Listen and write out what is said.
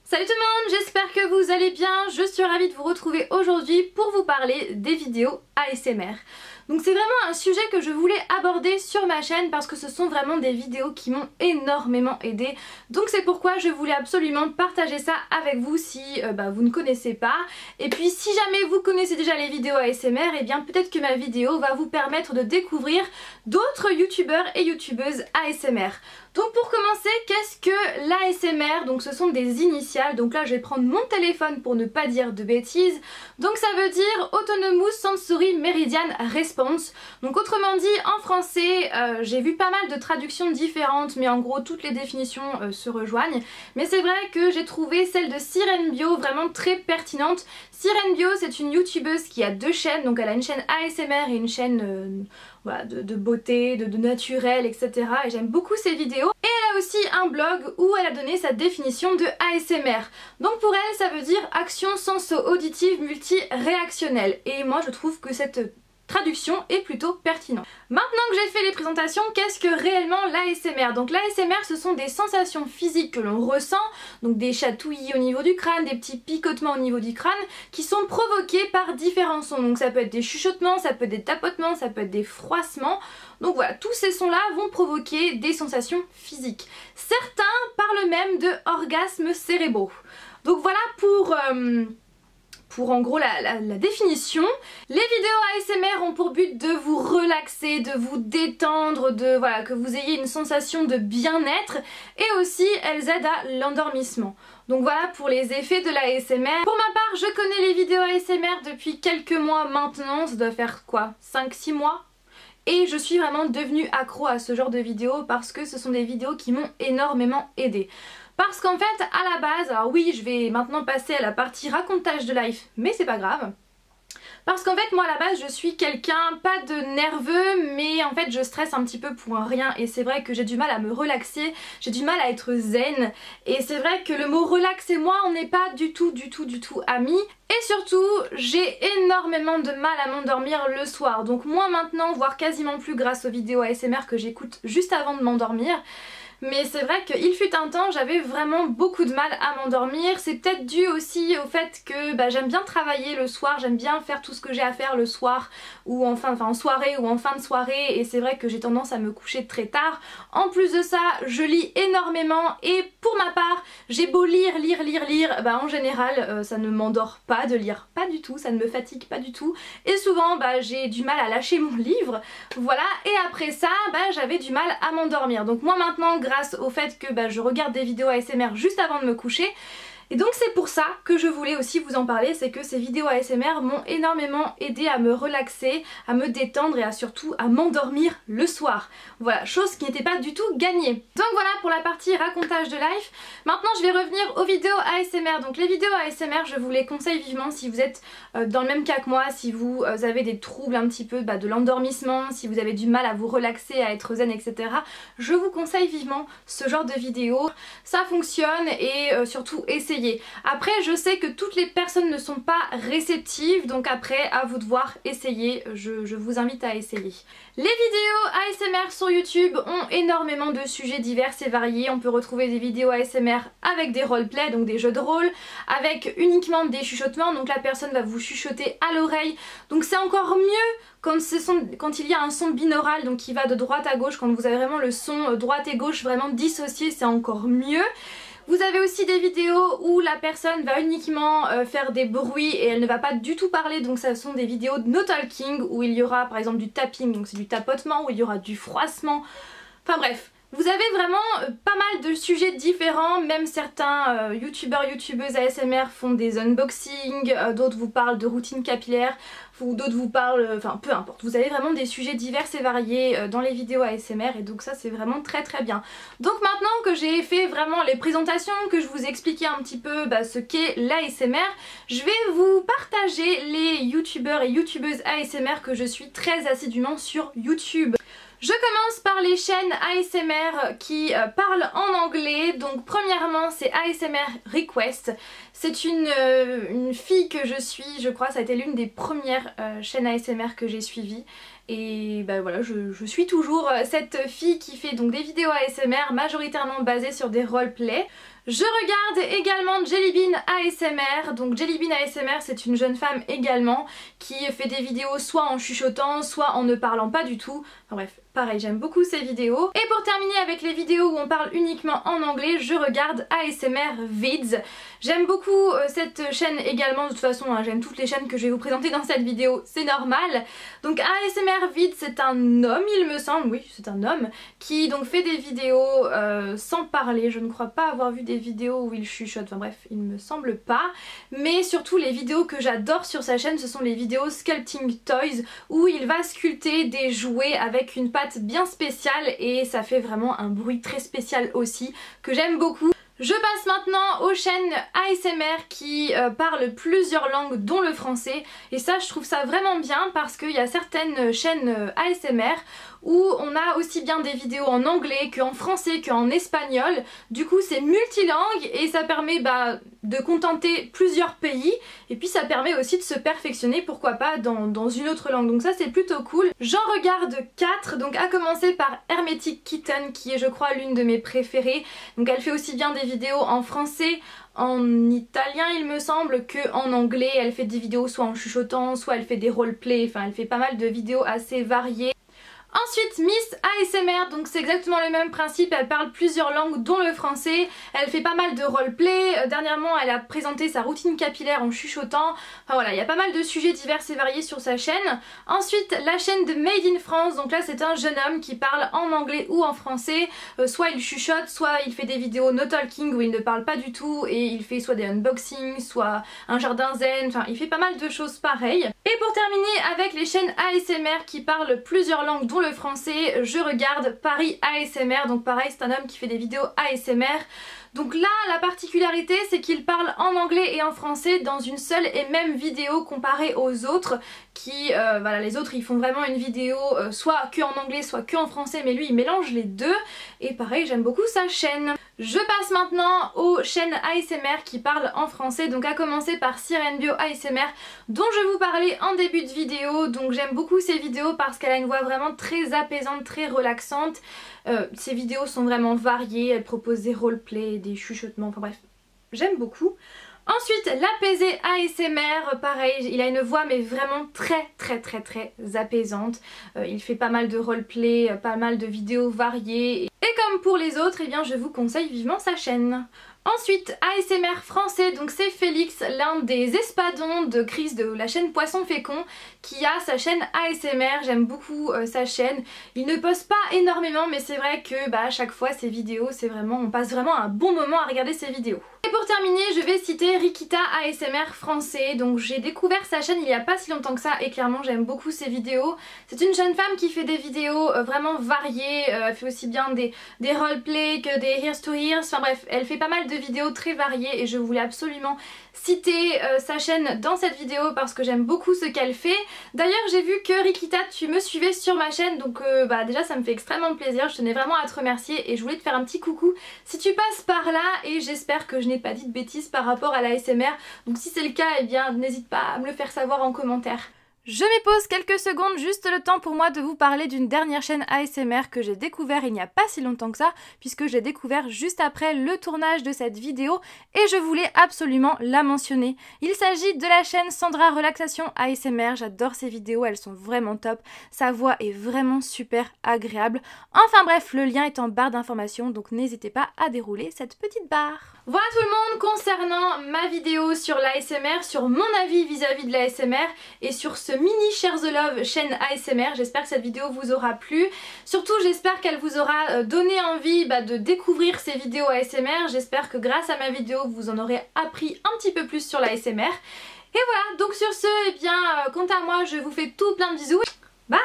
Salut tout le monde, j'espère que vous allez bien. Je suis ravie de vous retrouver aujourd'hui pour vous parler des vidéos ASMR. Donc c'est vraiment un sujet que je voulais aborder sur ma chaîne parce que ce sont vraiment des vidéos qui m'ont énormément aidée. Donc c'est pourquoi je voulais absolument partager ça avec vous si vous ne connaissez pas. Et puis si jamais vous connaissez déjà les vidéos ASMR, et bien peut-être que ma vidéo va vous permettre de découvrir d'autres youtubeurs et youtubeuses ASMR. Donc pour commencer, qu'est-ce que l'ASMR? Donc ce sont des initiales, donc là je vais prendre mon téléphone pour ne pas dire de bêtises. Donc ça veut dire Autonomous Sensory Meridian Response. Donc autrement dit en français, j'ai vu pas mal de traductions différentes, mais en gros toutes les définitions se rejoignent. Mais c'est vrai que j'ai trouvé celle de Sirène Bio vraiment très pertinente. Sirène Bio, c'est une youtubeuse qui a deux chaînes, donc elle a une chaîne ASMR et une chaîne de beauté, de naturel, etc. Et j'aime beaucoup ses vidéos. Et elle a aussi un blog où elle a donné sa définition de ASMR. Donc pour elle, ça veut dire action senso-auditive multi-réactionnelle. Et moi je trouve que cette traduction est plutôt pertinente. Maintenant que j'ai fait les présentations, qu'est-ce que réellement l'ASMR? Donc l'ASMR, ce sont des sensations physiques que l'on ressent, donc des chatouillis au niveau du crâne, des petits picotements au niveau du crâne, qui sont provoqués par différents sons. Donc ça peut être des chuchotements, ça peut être des tapotements, ça peut être des froissements. Donc voilà, tous ces sons-là vont provoquer des sensations physiques. Certains parlent même de orgasmes cérébraux. Donc voilà pour en gros la définition. Les vidéos ASMR ont pour but de vous relaxer, de vous détendre, que vous ayez une sensation de bien-être, et aussi elles aident à l'endormissement. Donc voilà pour les effets de l'ASMR. Pour ma part, je connais les vidéos ASMR depuis quelques mois maintenant, ça doit faire quoi, 5-6 mois? Et je suis vraiment devenue accro à ce genre de vidéos parce que ce sont des vidéos qui m'ont énormément aidée. Parce qu'en fait, à la base, alors oui, je vais maintenant passer à la partie racontage de life, mais c'est pas grave. Parce qu'en fait, moi à la base, je suis quelqu'un, pas de nerveux, mais en fait je stresse un petit peu pour un rien. Et c'est vrai que j'ai du mal à me relaxer, j'ai du mal à être zen. Et c'est vrai que le mot relax et moi, on n'est pas du tout amis. Et surtout, j'ai énormément de mal à m'endormir le soir. Donc moi maintenant, voire quasiment plus grâce aux vidéos ASMR que j'écoute juste avant de m'endormir. Mais c'est vrai qu'il fut un temps, j'avais vraiment beaucoup de mal à m'endormir. C'est peut-être dû aussi au fait que j'aime bien travailler le soir, j'aime bien faire tout ce que j'ai à faire le soir ou en soirée ou en fin de soirée, et c'est vrai que j'ai tendance à me coucher très tard. En plus de ça, je lis énormément et pour ma part, j'ai beau lire, en général ça ne m'endort pas de lire, pas du tout, ça ne me fatigue pas du tout. Et souvent j'ai du mal à lâcher mon livre, voilà, et après ça j'avais du mal à m'endormir. Donc moi maintenant, grâce au fait que je regarde des vidéos ASMR juste avant de me coucher. Et donc c'est pour ça que je voulais aussi vous en parler, c'est que ces vidéos ASMR m'ont énormément aidé à me relaxer, à me détendre et surtout à m'endormir le soir. Voilà, chose qui n'était pas du tout gagnée. Donc voilà pour la partie racontage de life. Maintenant je vais revenir aux vidéos ASMR. Donc les vidéos ASMR, je vous les conseille vivement si vous êtes dans le même cas que moi, si vous avez des troubles un petit peu de l'endormissement, si vous avez du mal à vous relaxer, à être zen, etc. Je vous conseille vivement ce genre de vidéos. Ça fonctionne et surtout essayez. Après je sais que toutes les personnes ne sont pas réceptives, donc après à vous de voir, essayer, je vous invite à essayer. Les vidéos ASMR sur YouTube ont énormément de sujets divers et variés. On peut retrouver des vidéos ASMR avec des roleplays, donc des jeux de rôle, avec uniquement des chuchotements, donc la personne va vous chuchoter à l'oreille, donc c'est encore mieux quand il y a un son binaural, donc qui va de droite à gauche, quand vous avez vraiment le son droite et gauche vraiment dissocié, c'est encore mieux. Vous avez aussi des vidéos où la personne va uniquement faire des bruits et elle ne va pas du tout parler, donc ce sont des vidéos de no talking où il y aura par exemple du tapping, donc c'est du tapotement, où il y aura du froissement, enfin bref. Vous avez vraiment pas mal de sujets différents, même certains youtubeurs, youtubeuses ASMR font des unboxings, d'autres vous parlent de routine capillaire, ou d'autres vous parlent, enfin peu importe. Vous avez vraiment des sujets divers et variés dans les vidéos ASMR et donc ça c'est vraiment très bien. Donc maintenant que j'ai fait vraiment les présentations, que je vous ai expliqué un petit peu ce qu'est l'ASMR, je vais vous partager les youtubeurs et youtubeuses ASMR que je suis très assidûment sur YouTube. Je commence par les chaînes ASMR qui parlent en anglais. Donc premièrement c'est ASMR Request. C'est une fille que je suis, je crois, ça a été l'une des premières chaînes ASMR que j'ai suivies. Et voilà, je suis toujours cette fille qui fait donc des vidéos ASMR majoritairement basées sur des roleplays. Je regarde également Jelly Bean ASMR, donc Jelly Bean ASMR c'est une jeune femme également qui fait des vidéos soit en chuchotant, soit en ne parlant pas du tout, enfin bref, pareil j'aime beaucoup ces vidéos. Et pour terminer avec les vidéos où on parle uniquement en anglais, je regarde ASMR Vids. J'aime beaucoup cette chaîne également, de toute façon hein, j'aime toutes les chaînes que je vais vous présenter dans cette vidéo, c'est normal. Donc ASMR Vids c'est un homme il me semble, oui c'est un homme, qui donc fait des vidéos sans parler, je ne crois pas avoir vu des vidéos où il chuchote, enfin bref il me semble pas, mais surtout les vidéos que j'adore sur sa chaîne ce sont les vidéos Sculpting Toys où il va sculpter des jouets avec une pâte bien spéciale et ça fait vraiment un bruit très spécial aussi que j'aime beaucoup. Je passe maintenant aux chaînes ASMR qui parlent plusieurs langues dont le français et ça je trouve ça vraiment bien parce qu'il y a certaines chaînes ASMR où on a aussi bien des vidéos en anglais qu'en français qu'en espagnol, du coup c'est multilingue et ça permet de contenter plusieurs pays et puis ça permet aussi de se perfectionner pourquoi pas dans une autre langue, donc ça c'est plutôt cool. J'en regarde 4, donc à commencer par Hermetic Kitten qui est je crois l'une de mes préférées, donc elle fait aussi bien des vidéos en français, en italien il me semble, que en anglais. Elle fait des vidéos soit en chuchotant, soit elle fait des roleplays, enfin elle fait pas mal de vidéos assez variées. Ensuite Miss ASMR, donc c'est exactement le même principe, elle parle plusieurs langues dont le français, elle fait pas mal de roleplay, dernièrement elle a présenté sa routine capillaire en chuchotant, enfin voilà il y a pas mal de sujets divers et variés sur sa chaîne. Ensuite la chaîne de Made in France, donc là c'est un jeune homme qui parle en anglais ou en français, soit il chuchote, soit il fait des vidéos no talking où il ne parle pas du tout et il fait soit des unboxings, soit un jardin zen, enfin il fait pas mal de choses pareilles. Et pour terminer avec les chaînes ASMR qui parlent plusieurs langues dont le français, je regarde Paris ASMR, donc pareil c'est un homme qui fait des vidéos ASMR. Donc là la particularité c'est qu'il parle en anglais et en français dans une seule et même vidéo comparée aux autres qui, voilà les autres ils font vraiment une vidéo soit que en anglais soit que en français, mais lui il mélange les deux et pareil j'aime beaucoup sa chaîne. Je passe maintenant aux chaînes ASMR qui parlent en français, donc à commencer par Sirenbio ASMR dont je vous parlais en début de vidéo, donc j'aime beaucoup ses vidéos parce qu'elle a une voix vraiment très apaisante, très relaxante. Ses vidéos sont vraiment variées, elle propose des roleplays, des chuchotements, enfin bref, j'aime beaucoup. Ensuite l'Apaisé ASMR, pareil, il a une voix mais vraiment très apaisante. Il fait pas mal de roleplay, pas mal de vidéos variées. Et comme pour les autres, eh bien je vous conseille vivement sa chaîne. Ensuite ASMR français, donc c'est Félix, l'un des espadons de Chris de la chaîne Poisson Fécond qui a sa chaîne ASMR, j'aime beaucoup sa chaîne. Il ne poste pas énormément mais c'est vrai que à chaque fois ses vidéos c'est vraiment, on passe vraiment un bon moment à regarder ses vidéos. Et pour terminer je vais citer Rikita ASMR français, donc j'ai découvert sa chaîne il y a pas si longtemps que ça et clairement j'aime beaucoup ses vidéos. C'est une jeune femme qui fait des vidéos vraiment variées, elle fait aussi bien des roleplays que des Here's to Here's, enfin bref elle fait pas mal de vidéos très variées et je voulais absolument citer sa chaîne dans cette vidéo parce que j'aime beaucoup ce qu'elle fait. D'ailleurs j'ai vu que Rikita tu me suivais sur ma chaîne, donc déjà ça me fait extrêmement plaisir, je tenais vraiment à te remercier et je voulais te faire un petit coucou si tu passes par là et j'espère que je n'ai pas dit de bêtises par rapport à la ASMR, donc si c'est le cas eh bien n'hésite pas à me le faire savoir en commentaire. Je me pose quelques secondes, juste le temps pour moi de vous parler d'une dernière chaîne ASMR que j'ai découvert il n'y a pas si longtemps que ça, puisque j'ai découvert juste après le tournage de cette vidéo et je voulais absolument la mentionner. Il s'agit de la chaîne Sandra Relaxation ASMR, j'adore ces vidéos, elles sont vraiment top, sa voix est vraiment super agréable. Enfin bref, le lien est en barre d'informations, donc n'hésitez pas à dérouler cette petite barre. Voilà tout le monde concernant ma vidéo sur l'ASMR, sur mon avis vis-à-vis de l'ASMR et sur ce mini Share the Love chaîne ASMR. J'espère que cette vidéo vous aura plu. Surtout j'espère qu'elle vous aura donné envie de découvrir ces vidéos ASMR. J'espère que grâce à ma vidéo vous en aurez appris un petit peu plus sur l'ASMR. Et voilà, donc sur ce, eh bien quant à moi je vous fais tout plein de bisous. Bye!